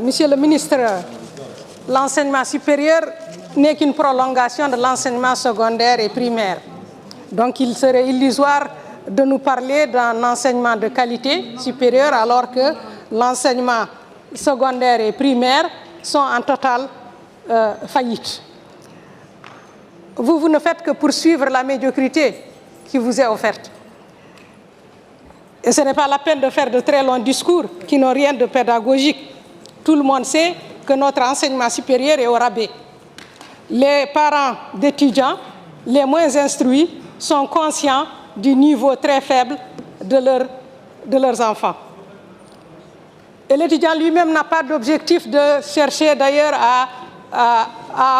Monsieur le ministre, l'enseignement supérieur n'est qu'une prolongation de l'enseignement secondaire et primaire. Donc il serait illusoire de nous parler d'un enseignement de qualité supérieure alors que l'enseignement secondaire et primaire sont en totale faillite. Vous ne faites que poursuivre la médiocrité qui vous est offerte. Et ce n'est pas la peine de faire de très longs discours qui n'ont rien de pédagogique. Tout le monde sait que notre enseignement supérieur est au rabais. Les parents d'étudiants, les moins instruits, sont conscients du niveau très faible de leurs enfants. Et l'étudiant lui-même n'a pas d'objectif de chercher d'ailleurs à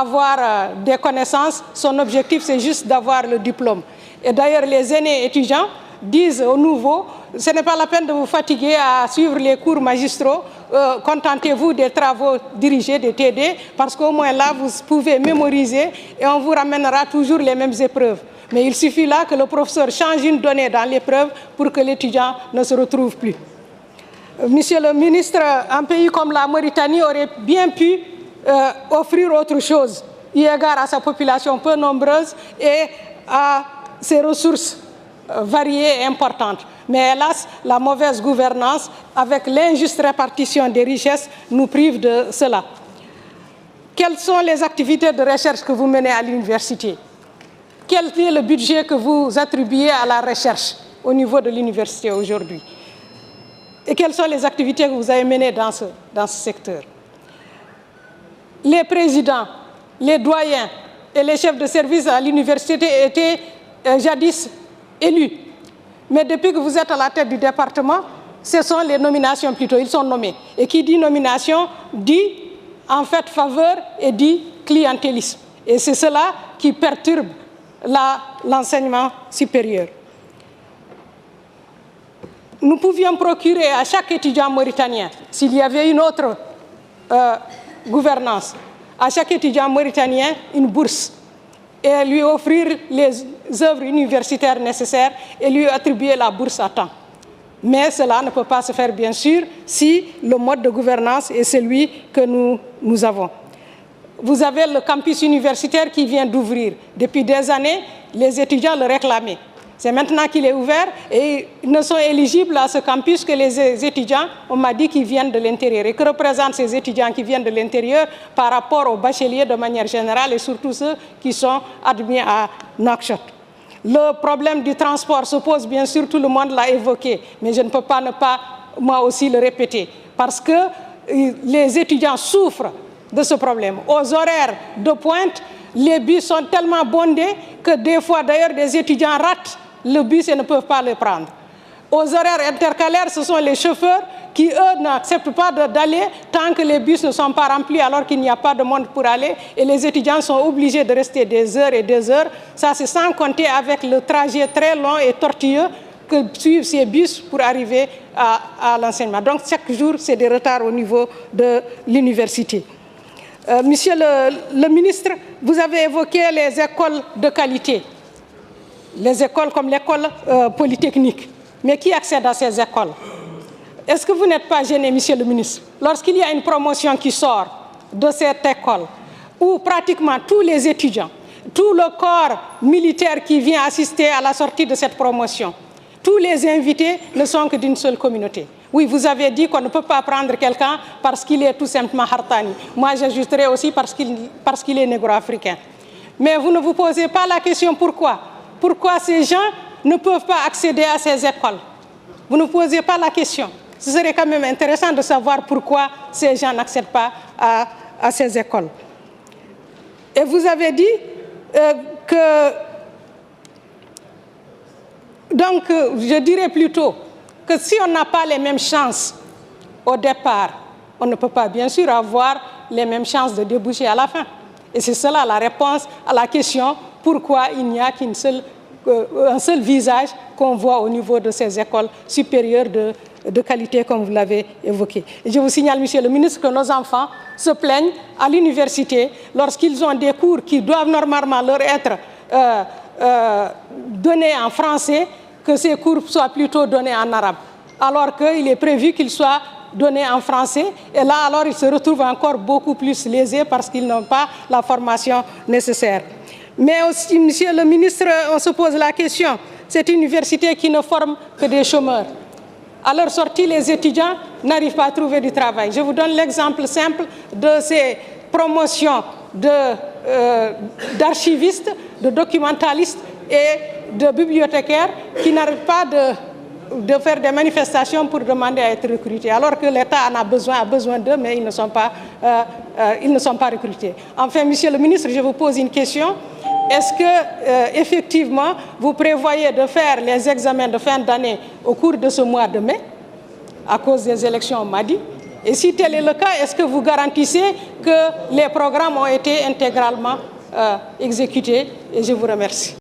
avoir des connaissances. Son objectif, c'est juste d'avoir le diplôme. Et d'ailleurs, les aînés étudiants disent aux nouveaux, ce n'est pas la peine de vous fatiguer à suivre les cours magistraux, contentez-vous des travaux dirigés, des TD, parce qu'au moins là, vous pouvez mémoriser et on vous ramènera toujours les mêmes épreuves. Mais il suffit là que le professeur change une donnée dans l'épreuve pour que l'étudiant ne se retrouve plus. Monsieur le ministre, un pays comme la Mauritanie aurait bien pu offrir autre chose, eu égard à sa population peu nombreuse et à ses ressources variées et importantes. Mais hélas, la mauvaise gouvernance, avec l'injuste répartition des richesses, nous prive de cela. Quelles sont les activités de recherche que vous menez à l'université? Quel est le budget que vous attribuez à la recherche au niveau de l'université aujourd'hui? Et quelles sont les activités que vous avez menées dans ce secteur? Les présidents, les doyens et les chefs de service à l'université étaient jadis élus. Mais depuis que vous êtes à la tête du département, ce sont les nominations plutôt, ils sont nommés. Et qui dit nomination dit en fait faveur et dit clientélisme. Et c'est cela qui perturbe l'enseignement supérieur. Nous pouvions procurer à chaque étudiant mauritanien, s'il y avait une autre gouvernance, à chaque étudiant mauritanien une bourse et lui offrir les œuvres universitaires nécessaires et lui attribuer la bourse à temps. Mais cela ne peut pas se faire, bien sûr, si le mode de gouvernance est celui que nous avons. Vous avez le campus universitaire qui vient d'ouvrir. Depuis des années, les étudiants le réclamaient. C'est maintenant qu'il est ouvert et ils ne sont éligibles à ce campus que les étudiants, on m'a dit, qui viennent de l'intérieur. Et que représentent ces étudiants qui viennent de l'intérieur par rapport aux bacheliers de manière générale et surtout ceux qui sont admis à Nouakchott. Le problème du transport se pose, bien sûr, tout le monde l'a évoqué, mais je ne peux pas ne pas, moi aussi, le répéter. Parce que les étudiants souffrent de ce problème. Aux horaires de pointe, les bus sont tellement bondés que des fois, d'ailleurs, des étudiants ratent le bus et ne peuvent pas le prendre. Aux horaires intercalaires, ce sont les chauffeurs qui, eux, n'acceptent pas d'aller tant que les bus ne sont pas remplis alors qu'il n'y a pas de monde pour aller. Et les étudiants sont obligés de rester des heures et des heures. Ça, c'est sans compter avec le trajet très long et tortueux que suivent ces bus pour arriver à l'enseignement. Donc, chaque jour, c'est des retards au niveau de l'université. Monsieur le ministre, vous avez évoqué les écoles de qualité. Les écoles comme l'école polytechnique. Mais qui accède à ces écoles? Est-ce que vous n'êtes pas gêné, monsieur le ministre, lorsqu'il y a une promotion qui sort de cette école, où pratiquement tous les étudiants, tout le corps militaire qui vient assister à la sortie de cette promotion, tous les invités ne sont que d'une seule communauté? Oui, vous avez dit qu'on ne peut pas prendre quelqu'un parce qu'il est tout simplement Hartani. Moi, j'ajouterais aussi parce qu'il est négro-africain. Mais vous ne vous posez pas la question pourquoi? Pourquoi ces gens ne peuvent pas accéder à ces écoles? Vous ne posez pas la question. Ce serait quand même intéressant de savoir pourquoi ces gens n'accèdent pas à ces écoles. Et vous avez dit que... Donc, je dirais plutôt que si on n'a pas les mêmes chances au départ, on ne peut pas, bien sûr, avoir les mêmes chances de déboucher à la fin. Et c'est cela la réponse à la question pourquoi il n'y a qu'un seul visage qu'on voit au niveau de ces écoles supérieures de qualité, comme vous l'avez évoqué. Et je vous signale, monsieur le ministre, que nos enfants se plaignent à l'université lorsqu'ils ont des cours qui doivent normalement leur être donnés en français, que ces cours soient plutôt donnés en arabe, alors qu'il est prévu qu'ils soient donnés en français. Et là, alors, ils se retrouvent encore beaucoup plus lésés parce qu'ils n'ont pas la formation nécessaire. Mais aussi, monsieur le ministre, on se pose la question, c'est une université qui ne forme que des chômeurs. À leur sortie, les étudiants n'arrivent pas à trouver du travail. Je vous donne l'exemple simple de ces promotions d'archivistes, de documentalistes et de bibliothécaires qui n'arrêtent pas de faire des manifestations pour demander à être recrutés, alors que l'État en a besoin d'eux, mais ils ne sont pas recrutés. Enfin, monsieur le ministre, je vous pose une question. Est-ce que, effectivement, vous prévoyez de faire les examens de fin d'année au cours de ce mois de mai, à cause des élections, on m'a dit? Et si tel est le cas, est-ce que vous garantissez que les programmes ont été intégralement exécutés? Et je vous remercie.